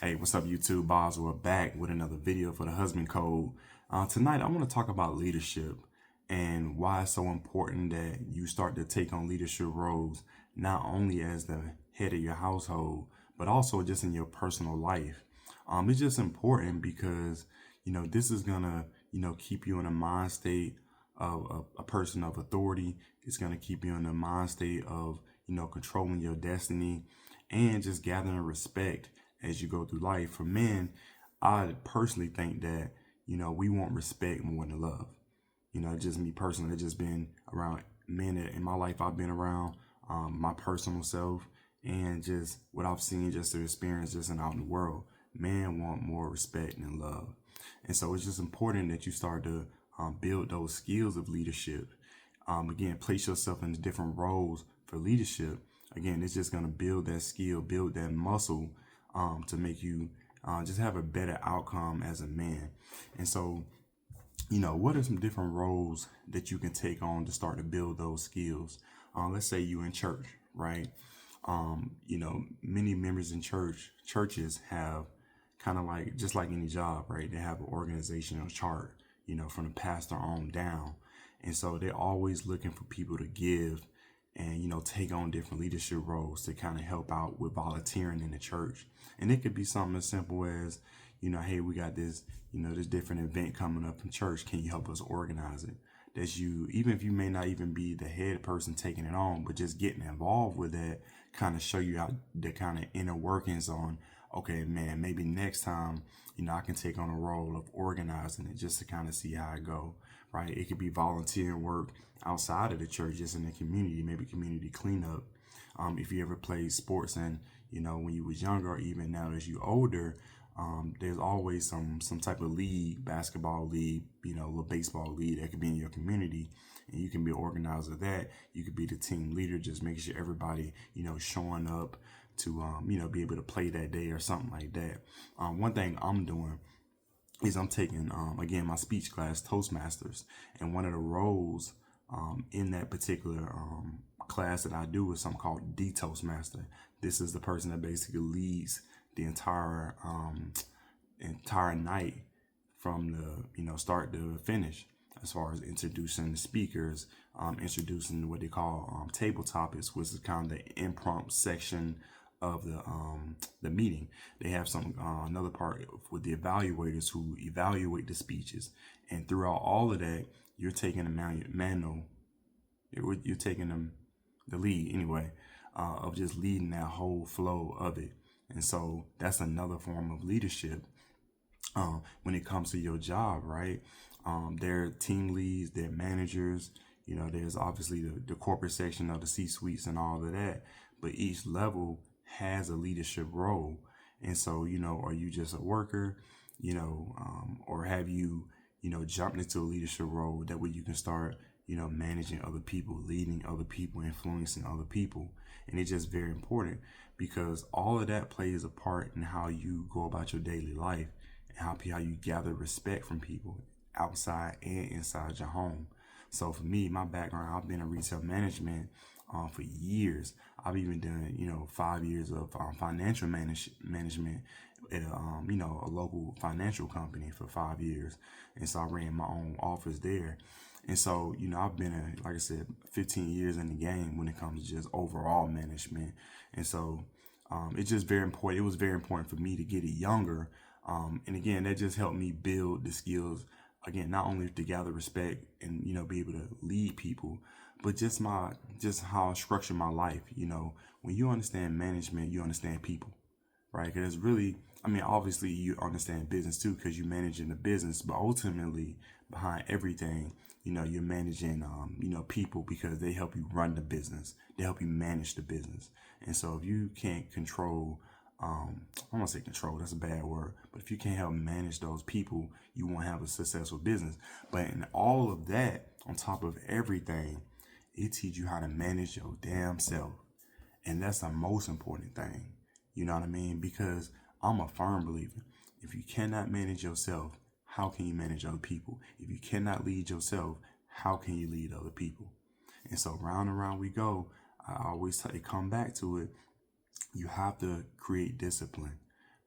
Hey, what's up, YouTube? Boswell back with another video for the Husband Code. Tonight, I want to talk about leadership and why it's so important that you start to take on leadership roles, not only as the head of your household, but also just in your personal life. It's just important because, this is going to, keep you in a mind state of a person of authority. It's going to keep you in a mind state of, controlling your destiny and just gathering respect as you go through life. For men, I personally think that, we want respect more than love. Just me personally, it's just been around men that in my life I've been around, my personal self, and just what I've seen, just the experience just out in the world. Men want more respect than love. And so it's just important that you start to build those skills of leadership. Again, place yourself in different roles for leadership. Again, it's just going to build that skill, build that muscle to make you just have a better outcome as a man. And so, what are some different roles that you can take on to start to build those skills? Let's say you're in church, right? Many members in churches have kind of like, just like any job, right? They have an organizational chart, from the pastor on down. And so they're always looking for people to give and, take on different leadership roles to kind of help out with volunteering in the church. And it could be something as simple as, hey, we got this, this different event coming up in church. Can you help us organize it? That's you, even if you may not even be the head person taking it on, but just getting involved with that kind of show you how the kind of inner workings on, okay, man, maybe next time, I can take on a role of organizing it just to kind of see how it go, right? It could be volunteering work outside of the church, just in the community, maybe community cleanup. If you ever played sports and, when you was younger, or even now as you older, there's always some type of league, basketball league, a baseball league that could be in your community, and you can be an organizer of that. You could be the team leader, just making sure everybody, showing up to, be able to play that day or something like that. One thing I'm doing is I'm taking, again, my speech class, Toastmasters, and one of the roles in that particular class that I do is something called the Toastmaster. This is the person that basically leads the entire night from the start to finish, as far as introducing the speakers, introducing what they call table topics, which is kind of the impromptu section of the meeting. They have some another part with the evaluators who evaluate the speeches, and throughout all of that, you're taking a manual. You're taking them the lead anyway, of just leading that whole flow of it. And so that's another form of leadership when it comes to your job, right? They're team leads, they're managers. There's obviously the corporate section of the C-suites and all of that, but each level has a leadership role. And so, are you just a worker, or have you, jumped into a leadership role that way you can start, managing other people, leading other people, influencing other people. And it's just very important because all of that plays a part in how you go about your daily life and how you gather respect from people outside and inside your home. So for me, my background, I've been in retail management for years. I've even done, 5 years of financial management at a local financial company for 5 years. And so I ran my own office there. And so, I've been like I said, 15 years in the game when it comes to just overall management. And so it's just very important. It was very important for me to get it younger. And again, that just helped me build the skills, again, not only to gather respect and, be able to lead people, but just how I structure my life. When you understand management, you understand people, right? Because really, obviously you understand business too, because you're managing the business, but ultimately behind everything, you're managing, people, because they help you run the business. They help you manage the business. And so if you can't control, I don't want to say control, that's a bad word, but if you can't help manage those people, you won't have a successful business. But in all of that, on top of everything, it teaches you how to manage your damn self. And that's the most important thing. You know what I mean? Because I'm a firm believer. If you cannot manage yourself, how can you manage other people? If you cannot lead yourself, how can you lead other people? And so round and round we go. I always come back to it. You have to create discipline,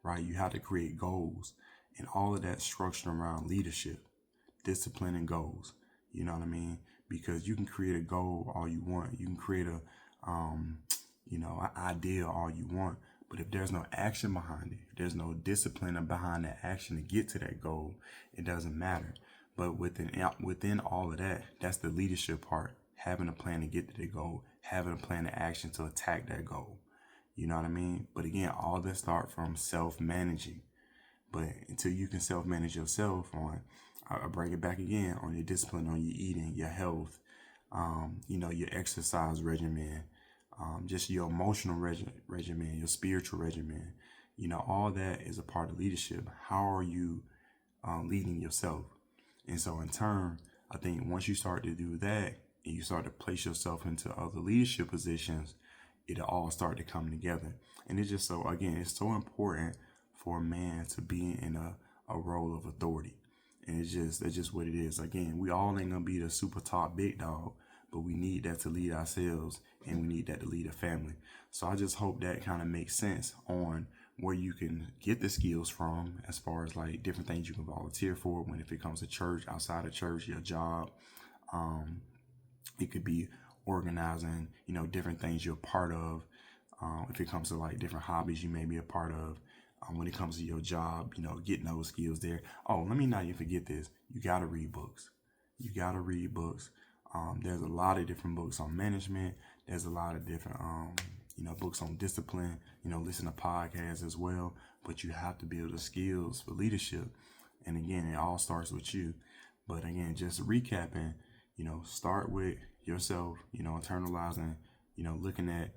right? You have to create goals, and all of that structured around leadership, discipline, and goals. You know what I mean? Because you can create a goal all you want. You can create an idea all you want. But if there's no action behind it, if there's no discipline behind that action to get to that goal, it doesn't matter. But within all of that, that's the leadership part. Having a plan to get to the goal, having a plan to action to attack that goal. You know what I mean? But again, all that start from self-managing. But until you can self-manage yourself I bring it back again on your discipline, on your eating, your health, your exercise regimen, just your emotional regimen, your spiritual regimen. All that is a part of leadership. How are you leading yourself? And so in turn, I think once you start to do that and you start to place yourself into other leadership positions, it'll all start to come together. And it's just it's so important for a man to be in a role of authority. And that's just what it is. Again, we all ain't gonna be the super top big dog, but we need that to lead ourselves, and we need that to lead a family. So I just hope that kind of makes sense on where you can get the skills from, as far as like different things you can volunteer for if it comes to church, outside of church, your job. It could be organizing, different things you're a part of. If it comes to like different hobbies you may be a part of. When it comes to your job, getting those skills there. Oh, let me not even forget this. You got to read books. There's a lot of different books on management. There's a lot of different, books on discipline, listen to podcasts as well. But you have to build the skills for leadership. And again, it all starts with you. But again, just recapping, start with yourself, internalizing, looking at,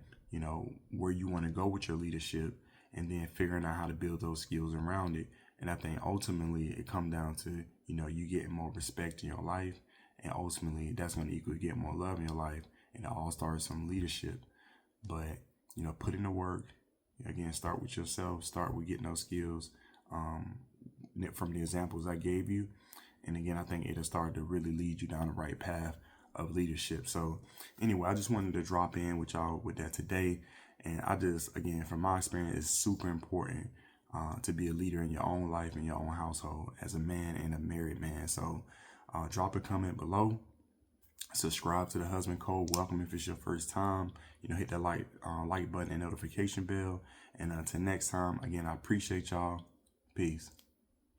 where you want to go with your leadership, and then figuring out how to build those skills around it. And I think ultimately it comes down to, you getting more respect in your life. And ultimately that's going to equal get more love in your life. And it all starts from leadership. But, put in the work. Again, start with yourself. Start with getting those skills from the examples I gave you. And again, I think it'll start to really lead you down the right path of leadership. So anyway, I just wanted to drop in with y'all with that today. And again, from my experience, it's super important to be a leader in your own life, in your own household, as a man and a married man. So drop a comment below. Subscribe to the Husband Code. Welcome if it's your first time. Hit that like button and notification bell. And until next time, again, I appreciate y'all. Peace.